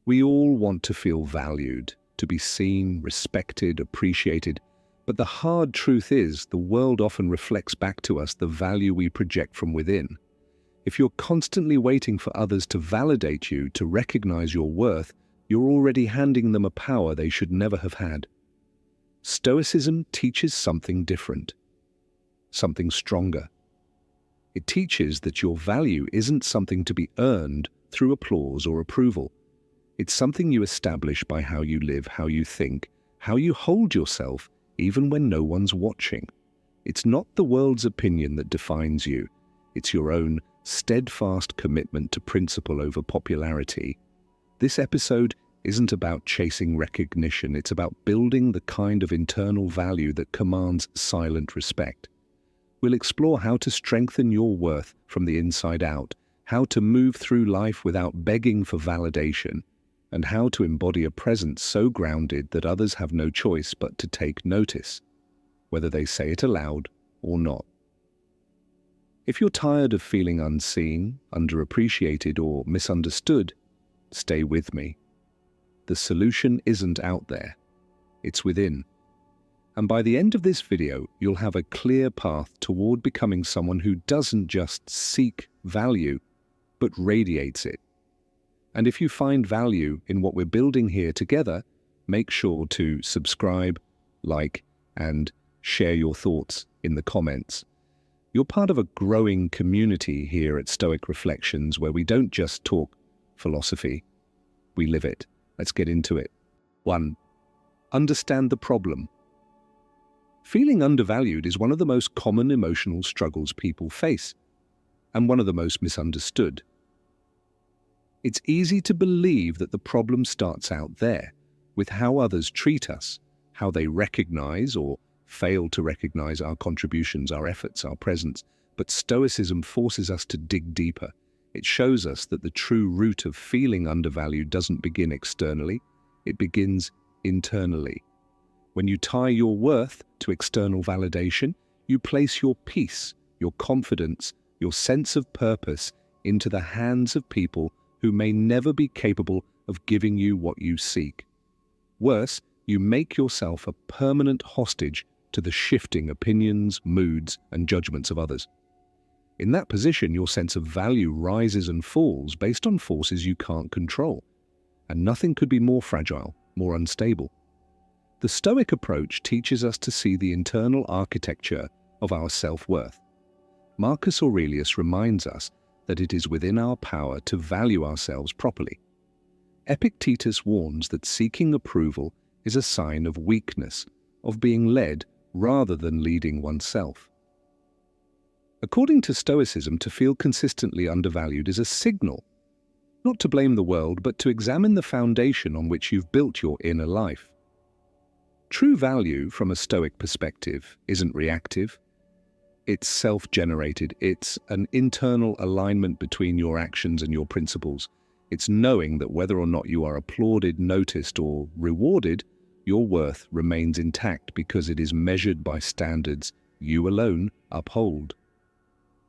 We all want to feel valued, to be seen, respected, appreciated, but the hard truth is the world often reflects back to us the value we project from within. If you're constantly waiting for others to validate you, to recognize your worth, you're already handing them a power they should never have had. Stoicism teaches something different, something stronger. It teaches that your value isn't something to be earned through applause or approval. It's something you establish by how you live, how you think, how you hold yourself, even when no one's watching. It's not the world's opinion that defines you. It's your own steadfast commitment to principle over popularity. This episode isn't about chasing recognition. It's about building the kind of internal value that commands silent respect. We'll explore how to strengthen your worth from the inside out, how to move through life without begging for validation, and how to embody a presence so grounded that others have no choice but to take notice, whether they say it aloud or not. If you're tired of feeling unseen, underappreciated, or misunderstood, stay with me. The solution isn't out there, it's within. And by the end of this video, you'll have a clear path toward becoming someone who doesn't just seek value, but radiates it. And if you find value in what we're building here together, make sure to subscribe, like, and share your thoughts in the comments. You're part of a growing community here at Stoic Reflections where we don't just talk philosophy, we live it. Let's get into it. 1. Understand the problem. Feeling undervalued is one of the most common emotional struggles people face, and one of the most misunderstood. It's easy to believe that the problem starts out there, with how others treat us, how they recognize or fail to recognize our contributions, our efforts, our presence. But Stoicism forces us to dig deeper. It shows us that the true root of feeling undervalued doesn't begin externally, it begins internally. When you tie your worth to external validation, you place your peace, your confidence, your sense of purpose into the hands of people who may never be capable of giving you what you seek. Worse, you make yourself a permanent hostage to the shifting opinions, moods, and judgments of others. In that position, your sense of value rises and falls based on forces you can't control, and nothing could be more fragile, more unstable. The Stoic approach teaches us to see the internal architecture of our self-worth. Marcus Aurelius reminds us that it is within our power to value ourselves properly. Epictetus warns that seeking approval is a sign of weakness, of being led rather than leading oneself. According to Stoicism, to feel consistently undervalued is a signal, not to blame the world, but to examine the foundation on which you've built your inner life. True value, from a Stoic perspective, isn't reactive. It's self-generated. It's an internal alignment between your actions and your principles. It's knowing that whether or not you are applauded, noticed, or rewarded, your worth remains intact because it is measured by standards you alone uphold.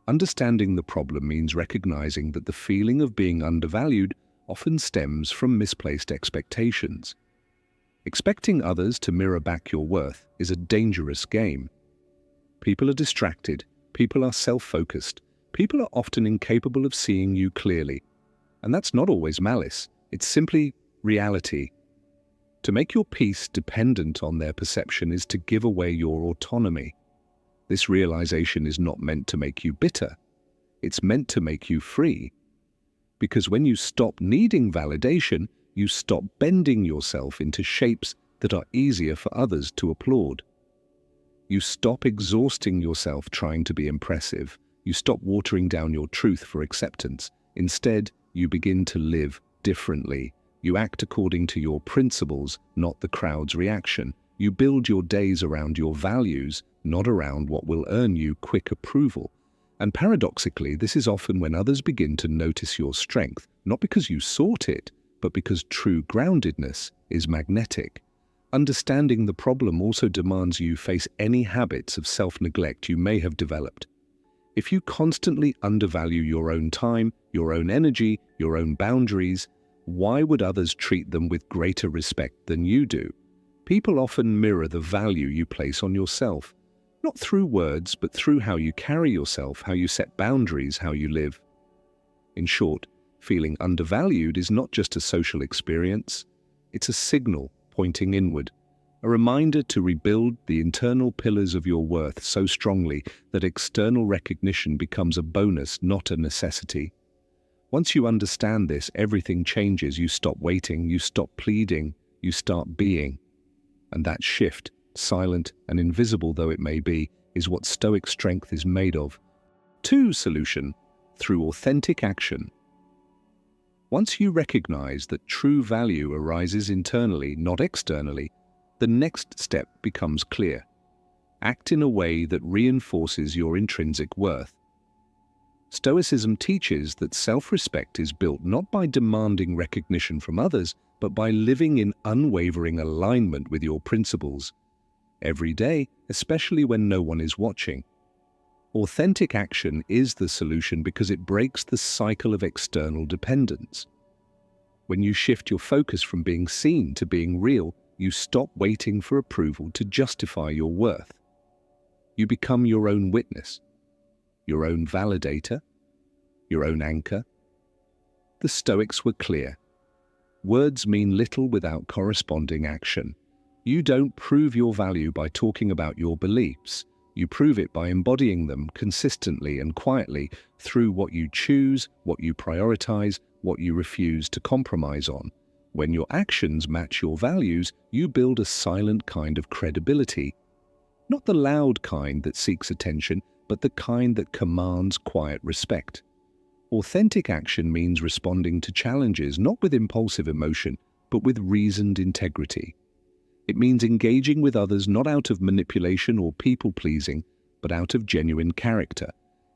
Understanding the problem means recognizing that the feeling of being undervalued often stems from misplaced expectations. Expecting others to mirror back your worth is a dangerous game. People are distracted, people are self-focused, people are often incapable of seeing you clearly. And that's not always malice, it's simply reality. To make your peace dependent on their perception is to give away your autonomy. This realization is not meant to make you bitter, it's meant to make you free. Because when you stop needing validation, you stop bending yourself into shapes that are easier for others to applaud. You stop exhausting yourself trying to be impressive. You stop watering down your truth for acceptance. Instead, you begin to live differently. You act according to your principles, not the crowd's reaction. You build your days around your values, not around what will earn you quick approval. And paradoxically, this is often when others begin to notice your strength, not because you sought it, but because true groundedness is magnetic. Understanding the problem also demands you face any habits of self-neglect you may have developed. If you constantly undervalue your own time, your own energy, your own boundaries, Why would others treat them with greater respect than you do? People often mirror the value you place on yourself, not through words, but through how you carry yourself, how you set boundaries, how you live. In short, feeling undervalued is not just a social experience, it's a signal pointing inward, a reminder to rebuild the internal pillars of your worth so strongly that external recognition becomes a bonus, not a necessity. Once you understand this, everything changes. You stop waiting, you stop pleading, you start being. And that shift, silent and invisible though it may be, is what Stoic strength is made of. 2. Solution: through authentic action. Once you recognize that true value arises internally, not externally, the next step becomes clear. Act in a way that reinforces your intrinsic worth. Stoicism teaches that self-respect is built not by demanding recognition from others, but by living in unwavering alignment with your principles. Every day, especially when no one is watching. Authentic action is the solution because it breaks the cycle of external dependence. When you shift your focus from being seen to being real, you stop waiting for approval to justify your worth. You become your own witness, your own validator, your own anchor. The Stoics were clear. Words mean little without corresponding action. You don't prove your value by talking about your beliefs. You prove it by embodying them consistently and quietly through what you choose, what you prioritize, what you refuse to compromise on. When your actions match your values, you build a silent kind of credibility. Not the loud kind that seeks attention, but the kind that commands quiet respect. Authentic action means responding to challenges not with impulsive emotion, but with reasoned integrity. It means engaging with others not out of manipulation or people-pleasing, but out of genuine character.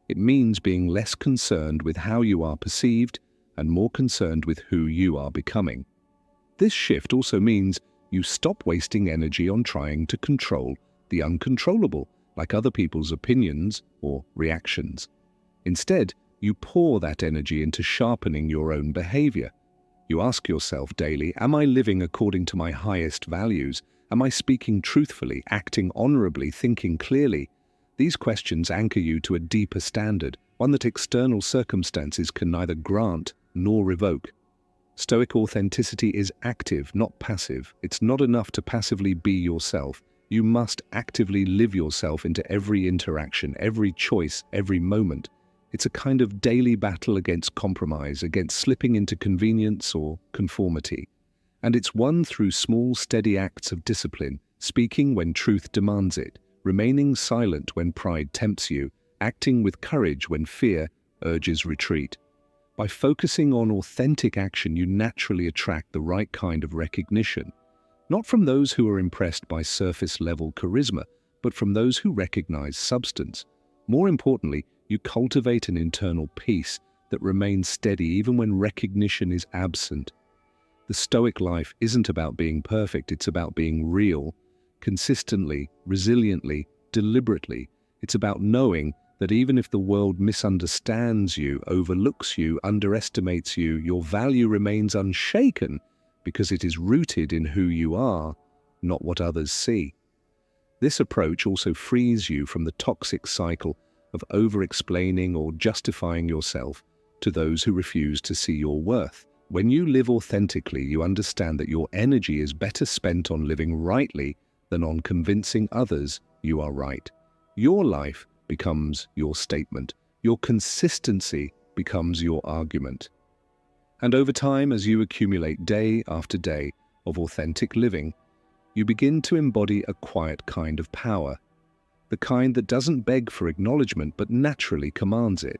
It means being less concerned with how you are perceived and more concerned with who you are becoming. This shift also means you stop wasting energy on trying to control the uncontrollable, like other people's opinions or reactions. Instead, you pour that energy into sharpening your own behavior. You ask yourself daily, am I living according to my highest values? Am I speaking truthfully, acting honorably, thinking clearly? These questions anchor you to a deeper standard, one that external circumstances can neither grant nor revoke. Stoic authenticity is active, not passive. It's not enough to passively be yourself. You must actively live yourself into every interaction, every choice, every moment. It's a kind of daily battle against compromise, against slipping into convenience or conformity. And it's won through small, steady acts of discipline, speaking when truth demands it, remaining silent when pride tempts you, acting with courage when fear urges retreat. By focusing on authentic action, you naturally attract the right kind of recognition, not from those who are impressed by surface-level charisma, but from those who recognize substance. More importantly, you cultivate an internal peace that remains steady even when recognition is absent. The Stoic life isn't about being perfect, it's about being real, consistently, resiliently, deliberately. It's about knowing that even if the world misunderstands you, overlooks you, underestimates you, your value remains unshaken because it is rooted in who you are, not what others see. This approach also frees you from the toxic cycle of over-explaining or justifying yourself to those who refuse to see your worth. When you live authentically, you understand that your energy is better spent on living rightly than on convincing others you are right. Your life becomes your statement. Your consistency becomes your argument. And over time, as you accumulate day after day of authentic living, you begin to embody a quiet kind of power, the kind that doesn't beg for acknowledgement but naturally commands it,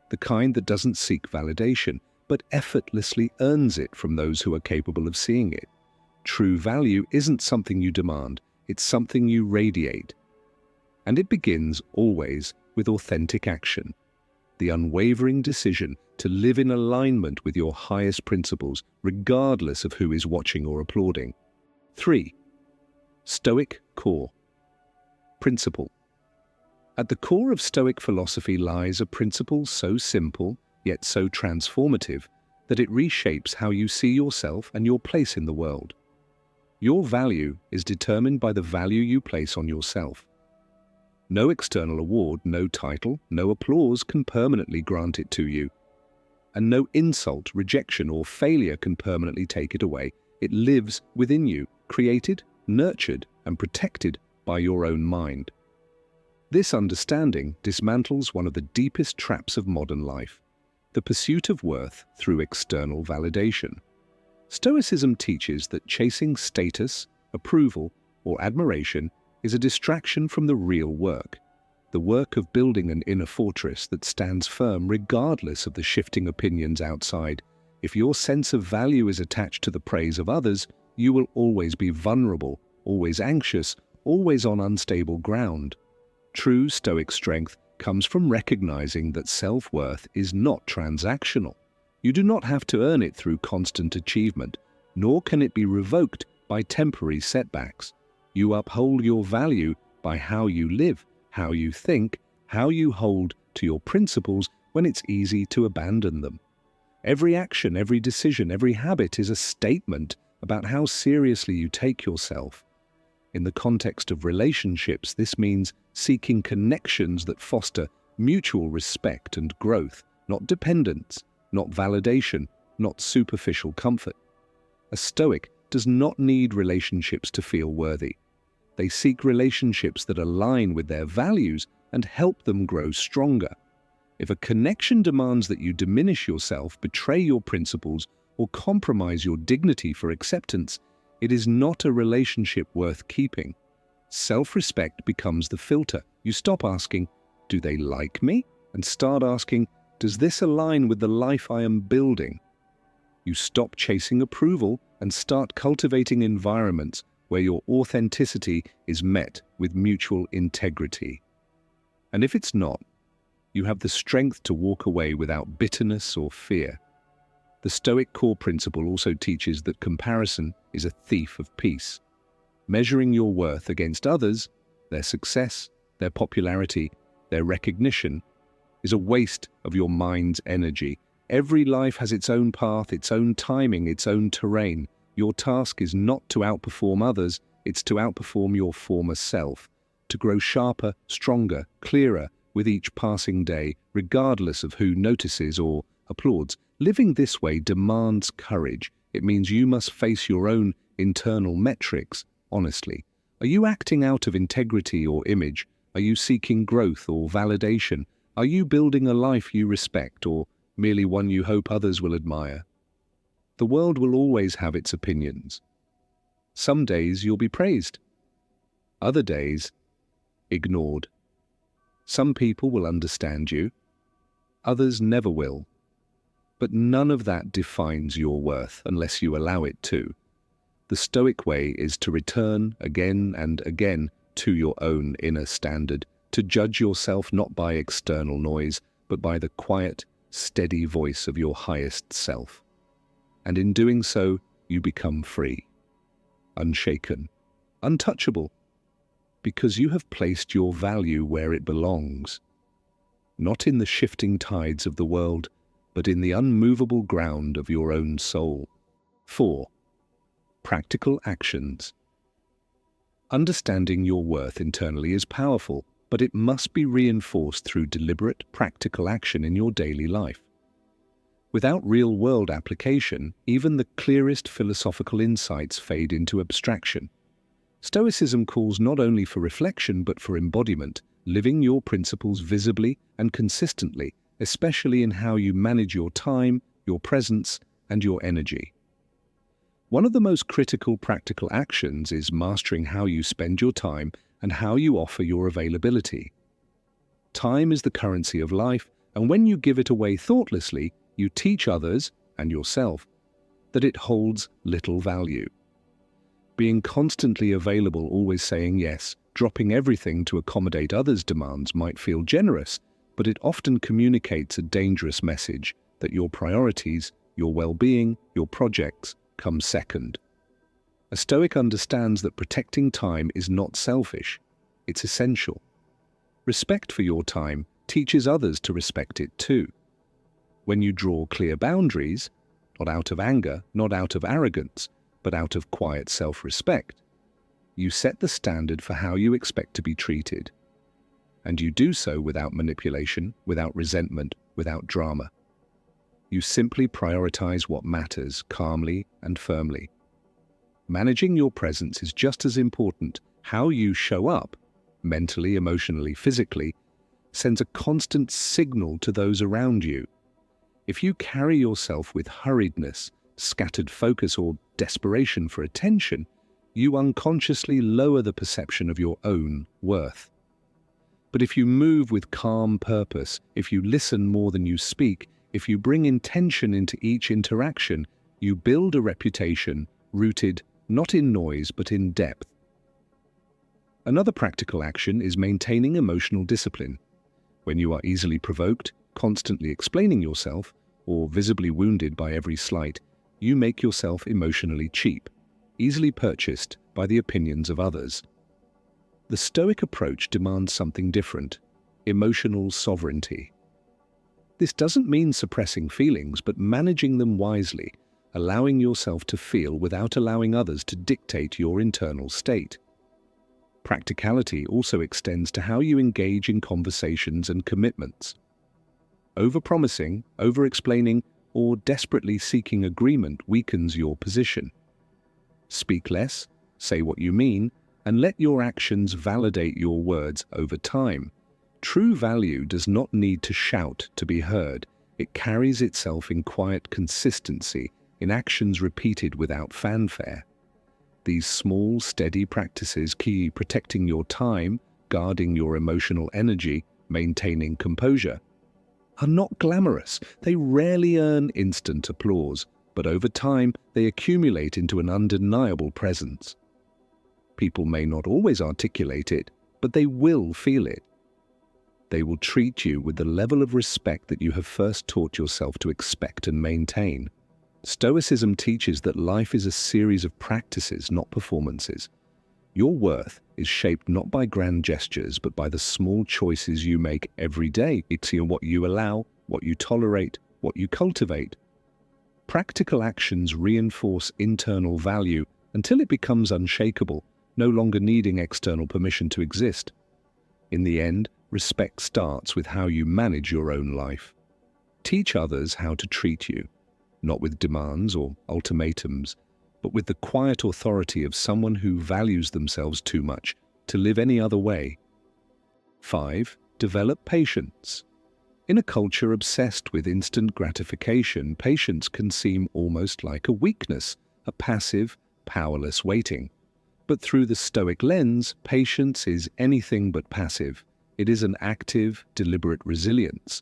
the kind that doesn't seek validation but effortlessly earns it from those who are capable of seeing it. True value isn't something you demand, it's something you radiate. And it begins always with authentic action, the unwavering decision to live in alignment with your highest principles, regardless of who is watching or applauding. 3. Stoic core. Principle. At the core of Stoic philosophy lies a principle so simple, yet so transformative, that it reshapes how you see yourself and your place in the world. Your value is determined by the value you place on yourself. No external award, no title, no applause can permanently grant it to you. And no insult, rejection, or failure can permanently take it away. It lives within you, created, nurtured, and protected by your own mind. This understanding dismantles one of the deepest traps of modern life, the pursuit of worth through external validation. Stoicism teaches that chasing status, approval, or admiration is a distraction from the real work, the work of building an inner fortress that stands firm regardless of the shifting opinions outside. If your sense of value is attached to the praise of others, you will always be vulnerable, always anxious, always on unstable ground. True Stoic strength comes from recognizing that self-worth is not transactional. You do not have to earn it through constant achievement, nor can it be revoked by temporary setbacks. You uphold your value by how you live, how you think, how you hold to your principles when it's easy to abandon them. Every action, every decision, every habit is a statement about how seriously you take yourself. In the context of relationships, this means seeking connections that foster mutual respect and growth, not dependence, not validation, not superficial comfort. A Stoic does not need relationships to feel worthy. They seek relationships that align with their values and help them grow stronger. If a connection demands that you diminish yourself, betray your principles, or compromise your dignity for acceptance, it is not a relationship worth keeping. Self-respect becomes the filter. You stop asking, "Do they like me?" and start asking, "Does this align with the life I am building?" You stop chasing approval and start cultivating environments where your authenticity is met with mutual integrity. And if it's not, you have the strength to walk away without bitterness or fear. The Stoic core principle also teaches that comparison is a thief of peace. Measuring your worth against others, their success, their popularity, their recognition, is a waste of your mind's energy. Every life has its own path, its own timing, its own terrain. Your task is not to outperform others, it's to outperform your former self, to grow sharper, stronger, clearer with each passing day, regardless of who notices or applauds. Living this way demands courage. It means you must face your own internal metrics honestly. Are you acting out of integrity or image? Are you seeking growth or validation? Are you building a life you respect or merely one you hope others will admire? The world will always have its opinions. Some days you'll be praised. Other days, ignored. Some people will understand you. Others never will. But none of that defines your worth unless you allow it to. The Stoic way is to return again and again to your own inner standard, to judge yourself not by external noise, but by the quiet, steady voice of your highest self. And in doing so, you become free, unshaken, untouchable, because you have placed your value where it belongs, not in the shifting tides of the world, but in the unmovable ground of your own soul. 4. Practical actions. Understanding your worth internally is powerful, but it must be reinforced through deliberate, practical action in your daily life. Without real-world application, even the clearest philosophical insights fade into abstraction. Stoicism calls not only for reflection but for embodiment, living your principles visibly and consistently, especially in how you manage your time, your presence, and your energy. One of the most critical practical actions is mastering how you spend your time and how you offer your availability. Time is the currency of life, and when you give it away thoughtlessly, you teach others, and yourself, that it holds little value. Being constantly available, always saying yes, dropping everything to accommodate others' demands might feel generous, but it often communicates a dangerous message that your priorities, your well-being, your projects come second. A Stoic understands that protecting time is not selfish, it's essential. Respect for your time teaches others to respect it too. When you draw clear boundaries, not out of anger, not out of arrogance, but out of quiet self-respect. You set the standard for how you expect to be treated. And you do so without manipulation, without resentment, without drama. You simply prioritize what matters calmly and firmly. Managing your presence is just as important. How you show up, mentally, emotionally, physically, sends a constant signal to those around you. If you carry yourself with hurriedness, scattered focus, or desperation for attention, you unconsciously lower the perception of your own worth. But if you move with calm purpose, if you listen more than you speak, if you bring intention into each interaction, you build a reputation rooted not in noise but in depth. Another practical action is maintaining emotional discipline. When you are easily provoked, constantly explaining yourself, or visibly wounded by every slight, you make yourself emotionally cheap, easily purchased by the opinions of others. The Stoic approach demands something different: emotional sovereignty. This doesn't mean suppressing feelings, but managing them wisely, allowing yourself to feel without allowing others to dictate your internal state. Practicality also extends to how you engage in conversations and commitments. Overpromising, over-explaining, or desperately seeking agreement weakens your position. Speak less, say what you mean, and let your actions validate your words over time. True value does not need to shout to be heard. It carries itself in quiet consistency, in actions repeated without fanfare. These small, steady practices, key protecting your time, guarding your emotional energy, maintaining composure, are not glamorous. They rarely earn instant applause, but over time they accumulate into an undeniable presence. People may not always articulate it, but they will feel it. They will treat you with the level of respect that you have first taught yourself to expect and maintain. Stoicism teaches that life is a series of practices, not performances. Your worth is shaped not by grand gestures, but by the small choices you make every day. It's what you allow, what you tolerate, what you cultivate. Practical actions reinforce internal value until it becomes unshakable, no longer needing external permission to exist. In the end, respect starts with how you manage your own life. Teach others how to treat you, not with demands or ultimatums, but with the quiet authority of someone who values themselves too much to live any other way. 5. Develop patience. In a culture obsessed with instant gratification, patience can seem almost like a weakness, a passive, powerless waiting. But through the Stoic lens, patience is anything but passive. It is an active, deliberate resilience.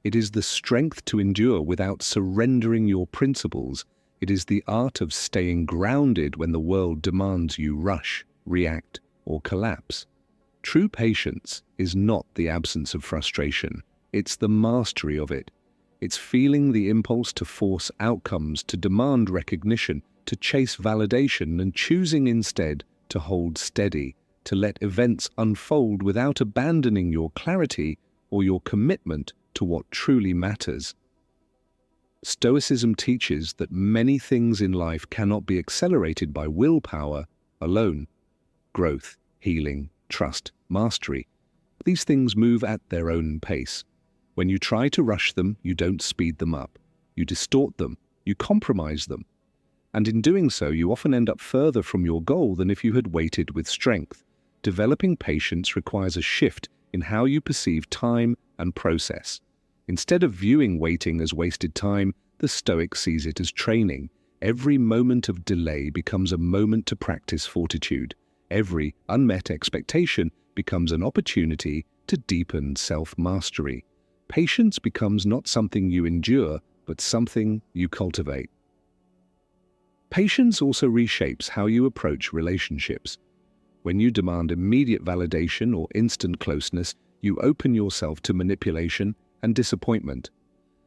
It is the strength to endure without surrendering your principles. It is the art of staying grounded when the world demands you rush, react, or collapse. True patience is not the absence of frustration. It's the mastery of it. It's feeling the impulse to force outcomes, to demand recognition, to chase validation, and choosing instead to hold steady, to let events unfold without abandoning your clarity or your commitment to what truly matters. Stoicism teaches that many things in life cannot be accelerated by willpower alone. Growth, healing, trust, mastery. These things move at their own pace. When you try to rush them, you don't speed them up. You distort them, you compromise them. And in doing so, you often end up further from your goal than if you had waited with strength. Developing patience requires a shift in how you perceive time and process. Instead of viewing waiting as wasted time, the Stoic sees it as training. Every moment of delay becomes a moment to practice fortitude. Every unmet expectation becomes an opportunity to deepen self-mastery. Patience becomes not something you endure, but something you cultivate. Patience also reshapes how you approach relationships. When you demand immediate validation or instant closeness, you open yourself to manipulation and disappointment.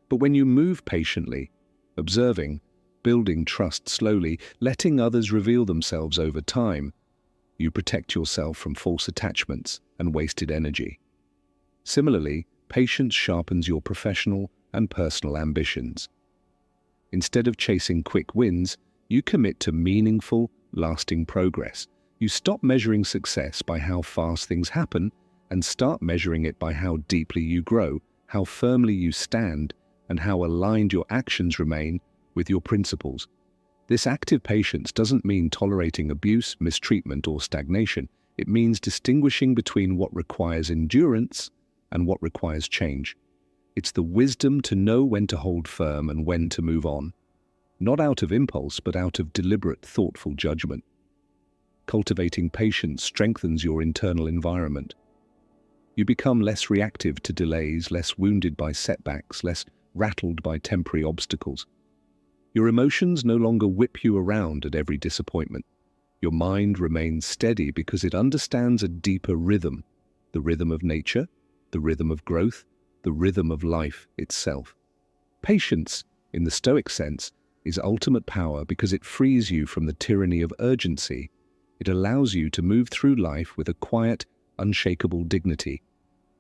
But when you move patiently, observing, building trust slowly, letting others reveal themselves over time, you protect yourself from false attachments and wasted energy. Similarly, patience sharpens your professional and personal ambitions. Instead of chasing quick wins, you commit to meaningful, lasting progress. You stop measuring success by how fast things happen and start measuring it by how deeply you grow, how firmly you stand, and how aligned your actions remain with your principles. This active patience doesn't mean tolerating abuse, mistreatment, or stagnation. It means distinguishing between what requires endurance and what requires change. It's the wisdom to know when to hold firm and when to move on, not out of impulse, but out of deliberate, thoughtful judgment. Cultivating patience strengthens your internal environment. You become less reactive to delays, less wounded by setbacks, less rattled by temporary obstacles. Your emotions no longer whip you around at every disappointment. Your mind remains steady because it understands a deeper rhythm, the rhythm of nature, the rhythm of growth, the rhythm of life itself. Patience, in the Stoic sense, is ultimate power because it frees you from the tyranny of urgency. It allows you to move through life with a quiet, unshakable dignity,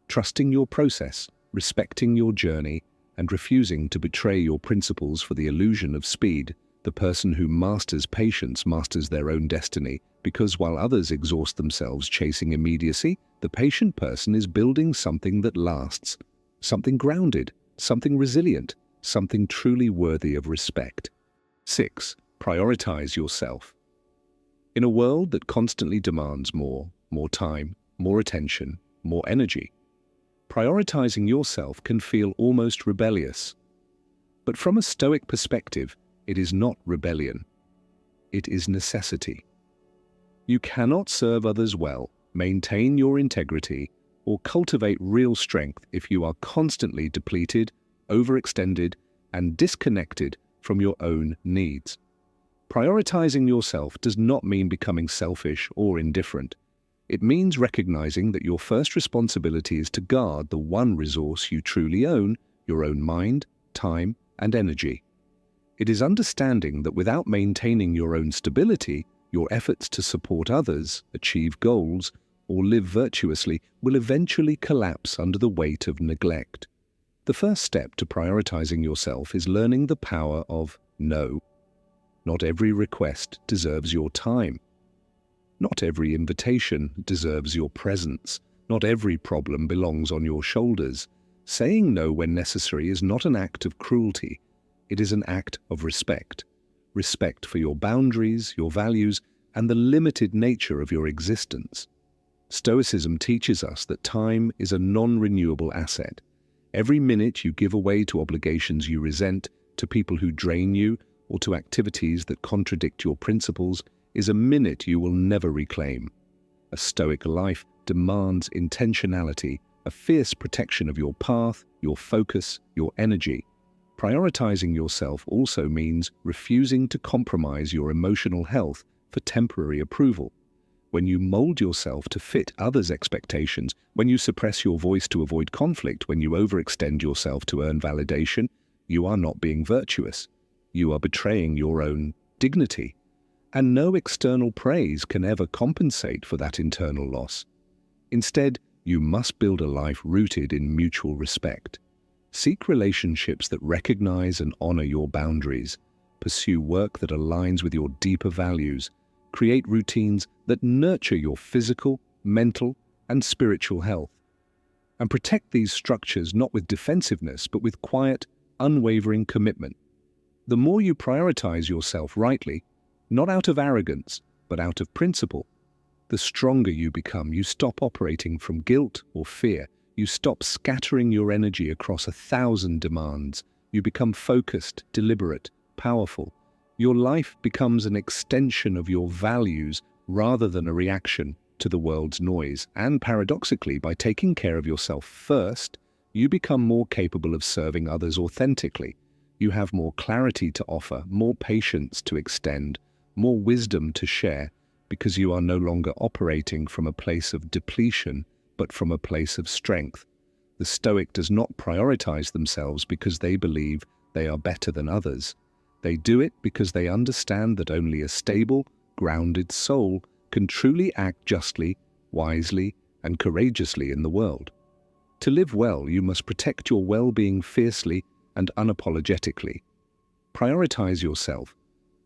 trusting your process, respecting your journey, and refusing to betray your principles for the illusion of speed. The person who masters patience masters their own destiny, because while others exhaust themselves chasing immediacy, the patient person is building something that lasts, something grounded, something resilient, something truly worthy of respect. 6. Prioritize yourself. In a world that constantly demands more time, more attention, more energy, prioritizing yourself can feel almost rebellious. But from a Stoic perspective, it is not rebellion. It is necessity. You cannot serve others well, maintain your integrity, or cultivate real strength if you are constantly depleted, overextended, and disconnected from your own needs. Prioritizing yourself does not mean becoming selfish or indifferent. It means recognizing that your first responsibility is to guard the one resource you truly own, your own mind, time, and energy. It is understanding that without maintaining your own stability, your efforts to support others, achieve goals, or live virtuously will eventually collapse under the weight of neglect. The first step to prioritizing yourself is learning the power of no. Not every request deserves your time. Not every invitation deserves your presence. Not every problem belongs on your shoulders. Saying no when necessary is not an act of cruelty. It is an act of respect. Respect for your boundaries, your values, and the limited nature of your existence. Stoicism teaches us that time is a non-renewable asset. Every minute you give away to obligations you resent, to people who drain you, or to activities that contradict your principles, is a minute you will never reclaim. A Stoic life demands intentionality, a fierce protection of your path, your focus, your energy. Prioritizing yourself also means refusing to compromise your emotional health for temporary approval. When you mold yourself to fit others' expectations, when you suppress your voice to avoid conflict, when you overextend yourself to earn validation, you are not being virtuous. You are betraying your own dignity. And no external praise can ever compensate for that internal loss. Instead, you must build a life rooted in mutual respect. Seek relationships that recognize and honor your boundaries. Pursue work that aligns with your deeper values. Create routines that nurture your physical, mental, and spiritual health. And protect these structures not with defensiveness, but with quiet, unwavering commitment. The more you prioritize yourself rightly, not out of arrogance, but out of principle, the stronger you become. You stop operating from guilt or fear. You stop scattering your energy across 1,000 demands. You become focused, deliberate, powerful. Your life becomes an extension of your values rather than a reaction to the world's noise. And paradoxically, by taking care of yourself first, you become more capable of serving others authentically. You have more clarity to offer, more patience to extend, more wisdom to share, because you are no longer operating from a place of depletion, but from a place of strength. The Stoic does not prioritize themselves because they believe they are better than others. They do it because they understand that only a stable, grounded soul can truly act justly, wisely, and courageously in the world. To live well, you must protect your well-being fiercely and unapologetically. Prioritize yourself,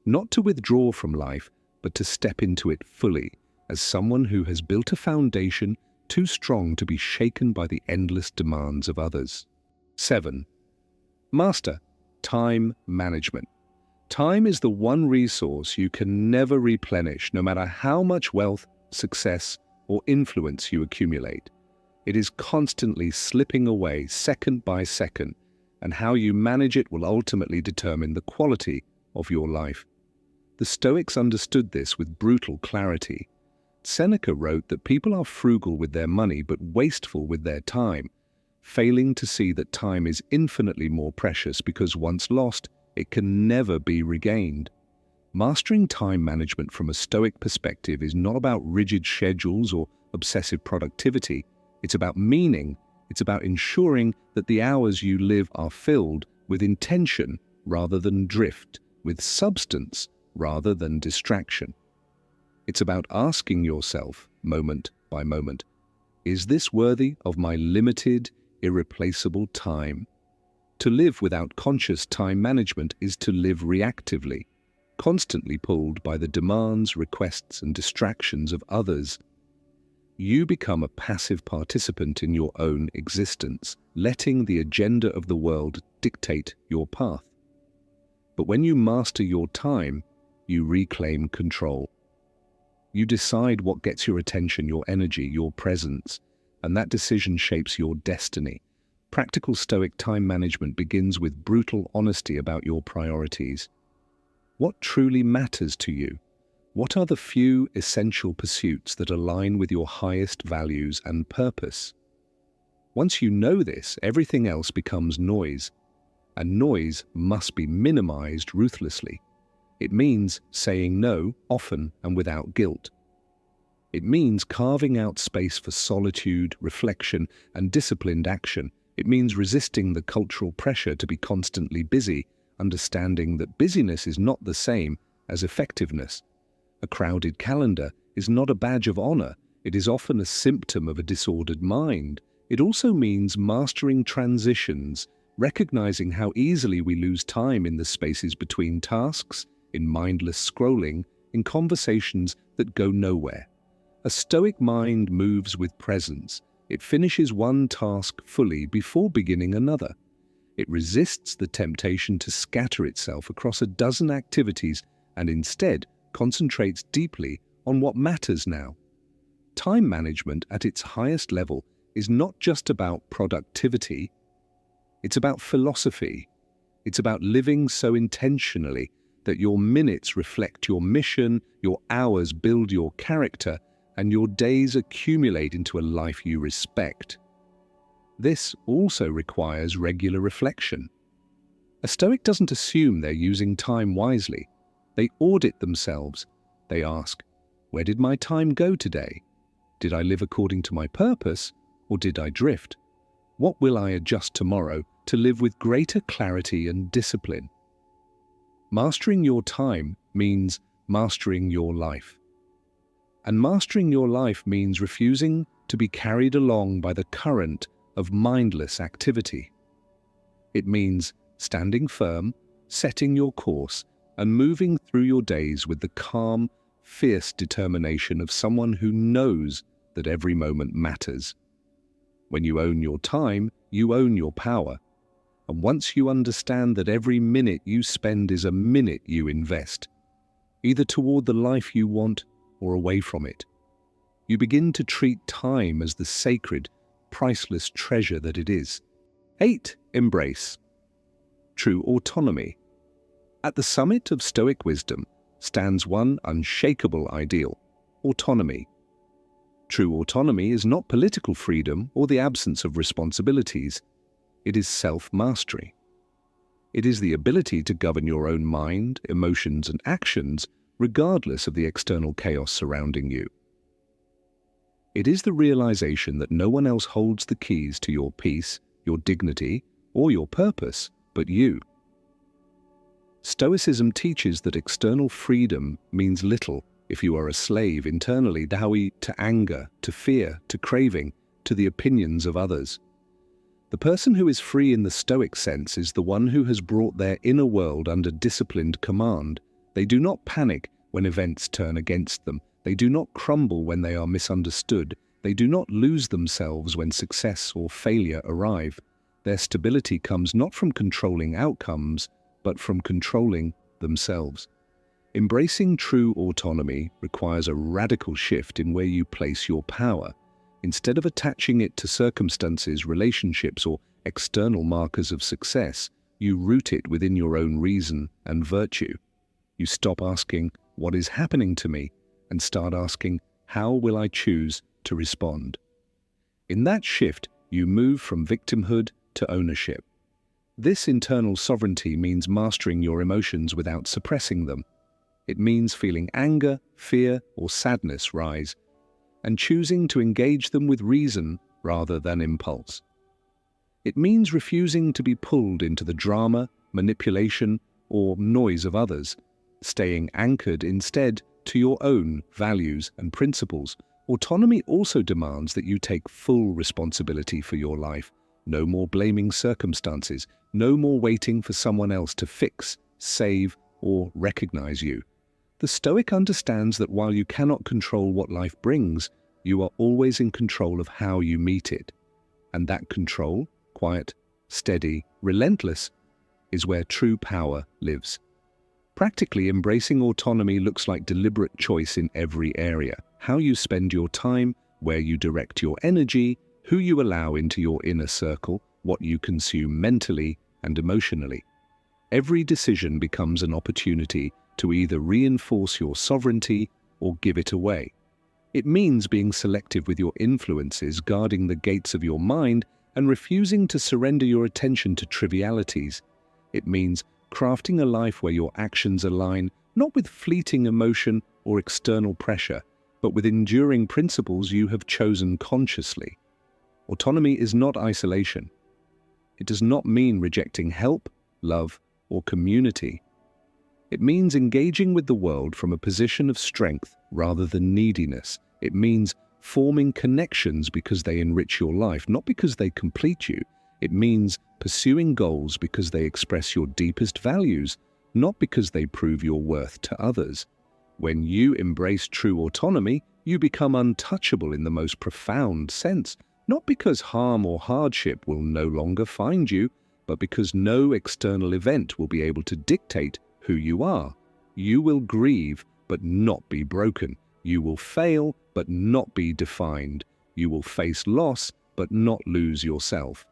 not to withdraw from life, but to step into it fully as someone who has built a foundation too strong to be shaken by the endless demands of others. 7. Master time management. Time is the one resource you can never replenish, no matter how much wealth, success, or influence you accumulate. It is constantly slipping away second by second, and how you manage it will ultimately determine the quality of your life. The Stoics understood this with brutal clarity. Seneca wrote that people are frugal with their money but wasteful with their time, failing to see that time is infinitely more precious because once lost, it can never be regained. Mastering time management from a Stoic perspective is not about rigid schedules or obsessive productivity. It's about meaning. It's about ensuring that the hours you live are filled with intention rather than drift, with substance rather than distraction. It's about asking yourself, moment by moment, is this worthy of my limited, irreplaceable time? To live without conscious time management is to live reactively, constantly pulled by the demands, requests, and distractions of others. You become a passive participant in your own existence, letting the agenda of the world dictate your path. But when you master your time, you reclaim control. You decide what gets your attention, your energy, your presence, and that decision shapes your destiny. Practical Stoic time management begins with brutal honesty about your priorities. What truly matters to you? What are the few essential pursuits that align with your highest values and purpose? Once you know this, everything else becomes noise, and noise must be minimized ruthlessly. It means saying no often and without guilt. It means carving out space for solitude, reflection, and disciplined action. It means resisting the cultural pressure to be constantly busy, understanding that busyness is not the same as effectiveness. A crowded calendar is not a badge of honor. It is often a symptom of a disordered mind. It also means mastering transitions, recognizing how easily we lose time in the spaces between tasks, in mindless scrolling, in conversations that go nowhere. A Stoic mind moves with presence. It finishes one task fully before beginning another. It resists the temptation to scatter itself across a dozen activities and instead concentrates deeply on what matters now. Time management at its highest level is not just about productivity. It's about philosophy. It's about living so intentionally that your minutes reflect your mission, your hours build your character, and your days accumulate into a life you respect. This also requires regular reflection. A Stoic doesn't assume they're using time wisely. They audit themselves. They ask, where did my time go today? Did I live according to my purpose, or did I drift? What will I adjust tomorrow to live with greater clarity and discipline? Mastering your time means mastering your life. And mastering your life means refusing to be carried along by the current of mindless activity. It means standing firm, setting your course, and moving through your days with the calm, fierce determination of someone who knows that every moment matters. When you own your time, you own your power. And once you understand that every minute you spend is a minute you invest, either toward the life you want or away from it, you begin to treat time as the sacred, priceless treasure that it is. 8. Embrace true autonomy. At the summit of Stoic wisdom stands one unshakable ideal: autonomy. True autonomy is not political freedom or the absence of responsibilities. It is self-mastery. It is the ability to govern your own mind, emotions, and actions regardless of the external chaos surrounding you. It is the realization that no one else holds the keys to your peace, your dignity, or your purpose but you. Stoicism teaches that external freedom means little if you are a slave internally, to anger, to fear, to craving, to the opinions of others. The person who is free in the Stoic sense is the one who has brought their inner world under disciplined command. They do not panic when events turn against them. They do not crumble when they are misunderstood. They do not lose themselves when success or failure arrive. Their stability comes not from controlling outcomes, but from controlling themselves. Embracing true autonomy requires a radical shift in where you place your power. Instead of attaching it to circumstances, relationships, or external markers of success, you root it within your own reason and virtue. You stop asking, "What is happening to me?" and start asking, "How will I choose to respond?" In that shift, you move from victimhood to ownership. This internal sovereignty means mastering your emotions without suppressing them. It means feeling anger, fear, or sadness rise, and choosing to engage them with reason rather than impulse. It means refusing to be pulled into the drama, manipulation, or noise of others, staying anchored instead to your own values and principles. Autonomy also demands that you take full responsibility for your life. No more blaming circumstances, no more waiting for someone else to fix, save, or recognize you. The Stoic understands that while you cannot control what life brings, you are always in control of how you meet it. And that control, quiet, steady, relentless, is where true power lives. Practically, embracing autonomy looks like deliberate choice in every area. How you spend your time, where you direct your energy, who you allow into your inner circle, what you consume mentally and emotionally. Every decision becomes an opportunity to either reinforce your sovereignty or give it away. It means being selective with your influences, guarding the gates of your mind, and refusing to surrender your attention to trivialities. It means crafting a life where your actions align not with fleeting emotion or external pressure, but with enduring principles you have chosen consciously. Autonomy is not isolation. It does not mean rejecting help, love, or community. It means engaging with the world from a position of strength rather than neediness. It means forming connections because they enrich your life, not because they complete you. It means pursuing goals because they express your deepest values, not because they prove your worth to others. When you embrace true autonomy, you become untouchable in the most profound sense, not because harm or hardship will no longer find you, but because no external event will be able to dictate who you are. You will grieve, but not be broken. You will fail, but not be defined. You will face loss, but not lose yourself.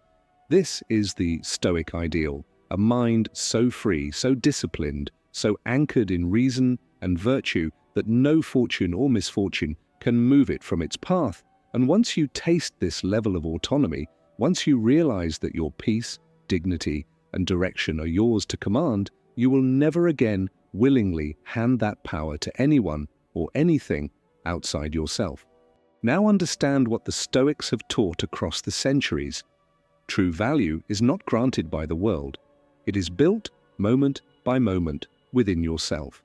This is the Stoic ideal, a mind so free, so disciplined, so anchored in reason and virtue that no fortune or misfortune can move it from its path. And once you taste this level of autonomy, once you realize that your peace, dignity, and direction are yours to command, you will never again willingly hand that power to anyone or anything outside yourself. Now understand what the Stoics have taught across the centuries. True value is not granted by the world. It is built moment by moment within yourself.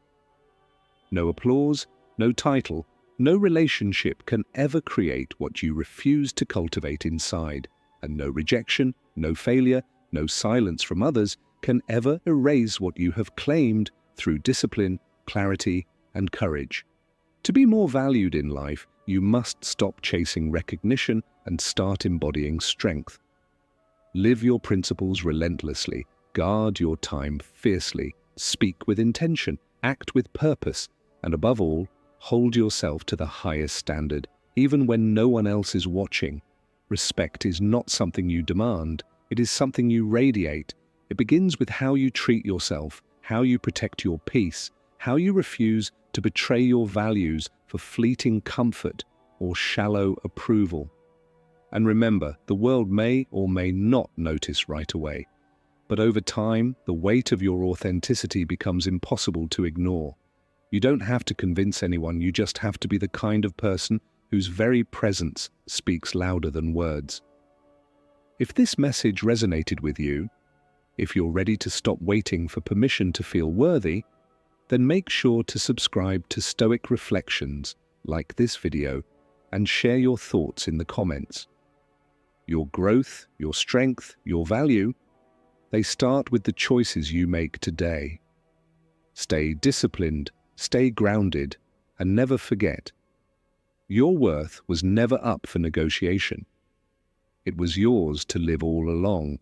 No applause, no title, no relationship can ever create what you refuse to cultivate inside, and no rejection, no failure, no silence from others can ever erase what you have claimed through discipline, clarity, and courage. To be more valued in life, you must stop chasing recognition and start embodying strength. Live your principles relentlessly, guard your time fiercely, speak with intention, act with purpose, and above all, hold yourself to the highest standard, even when no one else is watching. Respect is not something you demand, it is something you radiate. It begins with how you treat yourself, how you protect your peace, how you refuse to betray your values for fleeting comfort or shallow approval. And remember, the world may or may not notice right away, but over time, the weight of your authenticity becomes impossible to ignore. You don't have to convince anyone, you just have to be the kind of person whose very presence speaks louder than words. If this message resonated with you, if you're ready to stop waiting for permission to feel worthy, then make sure to subscribe to Stoic Reflections, like this video, and share your thoughts in the comments. your growth, your strength, your value, they start with the choices you make today. Stay disciplined, stay grounded, and never forget, your worth was never up for negotiation. It was yours to live all along.